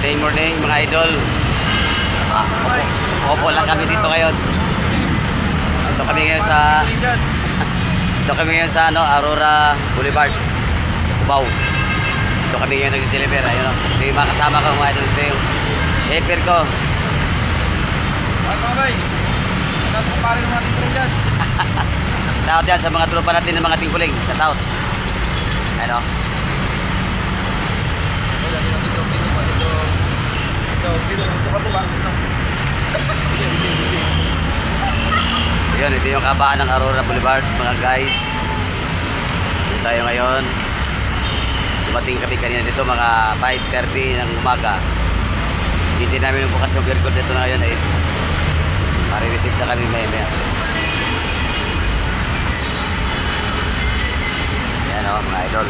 Morning mga idol. Opo lang kami dito ngayon. Ito kami ngayon sa Aurora Boulevard, Cubao. Ito kami ngayon nag-deliver. Ayun, ito yung mga kasama ko mga idol. Ito yung helper ko. Ay mga bay, nasa kapari ng mga tingpuling dyan. Shout out yan sa mga tropa natin ng mga tingpuling. Shout out. Ano? Yun, ito yung kabaan ng Aurora Boulevard mga guys. Dito tayo ngayon. Dumating kami kanina dito mga 5:30 ng umaga. Hindi namin bukas yung aircon dito na ngayon eh. Pare-receive na kami maya. Yan o mga idol.